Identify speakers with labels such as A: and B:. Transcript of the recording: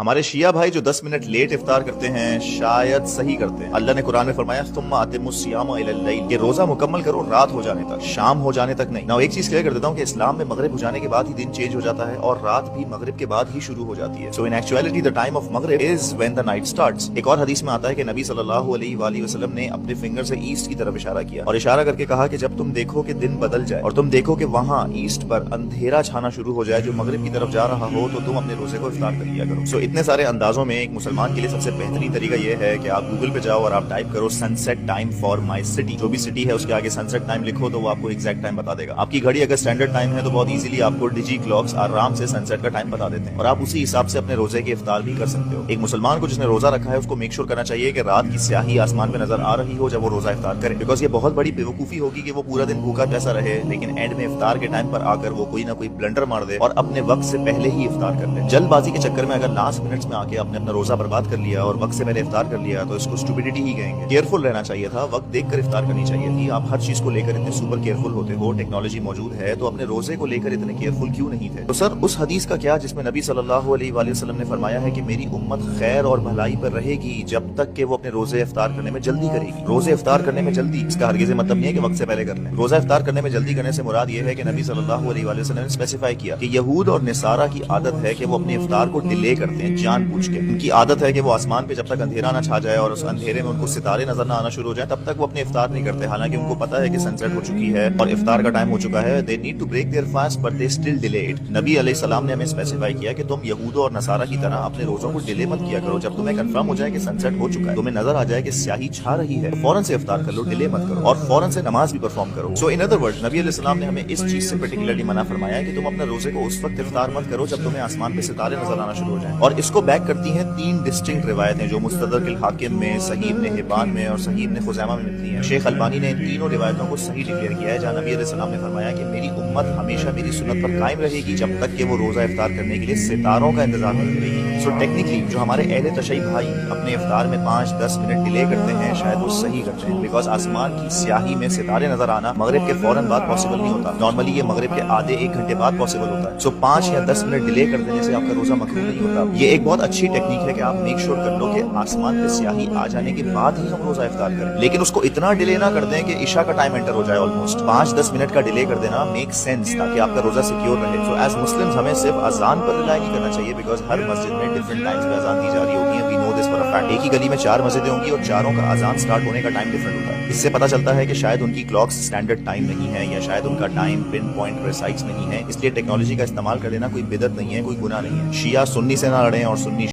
A: ہمارے شیعہ بھائی جو 10 منٹ لیٹ افطار کرتے ہیں شاید صحیح کرتے ہیں۔ اللہ نے قرآن میں فرمایا ثم اتموا الصیام الی اللیل، کہ روزہ مکمل کرو رات ہو جانے تک، شام ہو جانے تک نہیں۔ ایک چیز کلیئر کر دیتا ہوں کہ اسلام میں مغرب ہو جانے کے بعد ہی دن چینج ہو جاتا ہے اور رات بھی مغرب کے بعد ہی شروع ہو جاتی ہے۔ سو ان ایکچوئلٹی دا ٹائم آف مغرب is when the night starts. ایک اور حدیث میں آتا ہے کہ نبی صلی اللہ علیہ وآلہ وسلم نے اپنے فنگر سے ایسٹ کی طرف اشارہ کیا اور اشارہ کر کے کہا کہ جب تم دیکھو کہ دن بدل جائے اور تم دیکھو کہ وہاں ایسٹ پر اندھیرا چھانا شروع ہو جائے جو مغرب کی طرف جا رہا ہو، تو تم اپنے روزے کو افطار کر لیا کرو۔ سو اتنے سارے اندازوں میں ایک مسلمان کے لیے سب سے بہترین طریقہ یہ ہے کہ آپ گوگل پہ جاؤ اور آپ ٹائپ کرو sunset time for my city, جو بھی سٹی ہے اس کے آگے سن سیٹ ٹائم لکھو تو وہ آپ کو ایگزیکٹ ٹائم بتا دے گا۔ آپ کی گھڑی اگر اسٹینڈرڈ ٹائم ہے تو بہت ایزیلی آپ کو ڈیجی کلاکس آرام سے سن سیٹ کا ٹائم بتا دیتے ہیں اور آپ اسی حساب سے اپنے روزے کے افطار بھی کر سکتے ہو۔ ایک مسلمان کو جس نے روزہ رکھا ہے اس کو میک شور کرنا چاہیے کہ رات کی سیاہی آسمان پہ نظر آ رہی ہو جب وہ روزہ افطار کرے، بیکاز یہ بہت بڑی بیوقوفی ہوگی کہ وہ پورا دن بھوکا پیسا رہے لیکن اینڈ میں افطار کے ٹائم پر آ کر وہ کوئی نہ کوئی بلنڈر مار دے اور اپنے وقت سے پہلے ہی افطار کر لے۔ جلد بازی کے چکر میں اگر لاسٹ منٹس میں آ کے اپنا روزہ برباد کر لیا اور وقت سے پہلے افطار کر لیا تو اس کو اسٹوپیڈیٹی ہی کہیں گے۔ کیئرفل رہنا چاہیے تھا، وقت دیکھ کر افطار کرنی چاہیے تھی۔ آپ ہر چیز کو لے کر اتنے سپر کیئرفل ہوتے ہو، ٹیکنالوجی موجود ہے، تو اپنے روزے کو لے کر اتنے کیئرفل کیوں نہیں تھے؟ تو سر اس حدیث کا کیا جس میں نبی صلی اللہ علیہ وآلہ وسلم نے فرمایا ہے کہ میری امت خیر اور بھلائی پر رہے گی جب تک کہ وہ اپنے روزے افطار کرنے میں جلدی کرے گی۔ روزے افطار کرنے میں جلدی اس کا ہرگز مطلب نہیں ہے کہ وقت سے پہلے کر لیں۔ روزہ افطار کرنے میں جلدی کرنے سے مراد یہ ہے کہ نبی صلی اللہ علیہ وآلہ وسلم نے اسپیسیفائی کیا کہ یہود اور نصارہ کی عادت ہے کہ وہ اپنے افطار کو ڈیلے کرتے ہیں جان بوجھ کے۔ ان کی عادت ہے کہ وہ آسمان پہ جب تک اندھیرا نہ چھا جائے اور اس اندھیرے میں ان کو ستارے نظر نہ آنا شروع ہو جائیں تب تک وہ اپنے افطار نہیں کرتے، حالانکہ ان کو پتا ہے کہ سن سیٹ ہو چکی ہے اور افطار کا ٹائم ہو چکا ہے۔ they need to break their fast but they still delay it۔ نبی علیہ السلام نے ہمیں اسپیسیفائی کیا کہ تم یہودوں اور نصارہ کی طرح اپنے روزوں کو ڈیلے مت کیا کرو۔ جب تمہیں کنفرم ہو جائے کہ سن سیٹ ہو چکا ہے، تمہیں نظر آ جائے کہ سیاہی چھا رہی ہے، فوراً سے افطار کر لو، ڈیلے مت کرو اور فوراً سے نماز بھی پرفارم کرو۔ سو ان ادر ورڈز نبی علیہ السلام نے ہمیں اس چیز سے پرٹیکولرلی منع فرمایا ہے کہ تم اپنے روزے کو اس وقت افطار مت کرو جب تمہیں آسمان پہ ستارے نظر آنا شروع ہو جائیں۔ اور اس کو بیک کرتی ہیں 3 ڈسٹنکٹ روایتیں جو مستدرک الحاکم میں، صحیح ابن حبان میں اور صحیح ابن خزیمہ میں ملتی ہیں۔ شیخ البانی نے ان تینوں روایتوں کو صحیح ڈکلیئر کیا ہے، جہاں نبی علیہ السلام نے فرمایا کہ میری امت ہمیشہ میری سنت پر قائم رہے گی جب تک کہ وہ روزہ افطار کرنے کے لیے ستاروں کا انتظار کرتی رہے گی۔ سو ٹیکنیکلی جو ہمارے اہل تشیع بھائی اپنے افطار میں 5-10 منٹ ڈیلے کرتے ہیں شاید وہ صحیح کرتے ہیں، بیکاز آسمان کی سیاہی میں ستارے نظر آنا مغرب کے فوراً بعد پاسبل نہیں ہوتا، نارملی یہ مغرب کے آدھے 1 گھنٹے بعد پاسبل ہوتا ہے۔ سو 5 یا 10 منٹ ڈیلے کر دینے سے آپ کا روزہ مکروہ نہیں ہوتا۔ یہ ایک بہت اچھی ٹیکنیک ہے کہ آپ میک شور کر لو کہ آسمان پہ سیاہی آ جانے کے بعد ہی ہم روزہ افطار کریں، لیکن اس کو اتنا ڈیلے نہ کر دیں کہ عشاء کا ٹائم انٹر ہو جائے۔ آلموسٹ 5-10 منٹ کا ڈیلے کر دینا میک سینس تاکہ آپ کا روزہ سیکیور رہے۔ سو ایز مسلمز ہمیں صرف اذان پر ریلائی نہیں کرنا چاہیے، بیکاز ہر مسجد میں ڈفرنٹ ٹائمز پہ اذان دی جا رہی ہوتی ہے۔ وی نو دس فار اے فیکٹ۔ ایک ہی گلی میں 4 مسجدیں ہوں گی اور چاروں کا اذان سٹارٹ ہونے کا ٹائم ڈفرنٹ ہوتا ہے۔ اس سے پتہ چلتا ہے کہ شاید ان کی کلاکس اسٹینڈرڈ ٹائم نہیں ہے یا شاید ان کا ٹائم پن پوائنٹ پریسائز نہیں ہے، اس لیے ٹیکنالوجی کا استعمال کر لینا کوئی بدعت نہیں ہے، کوئی گناہ نہیں ہے۔ شیعہ سنی سے نہ لڑیں اور سنی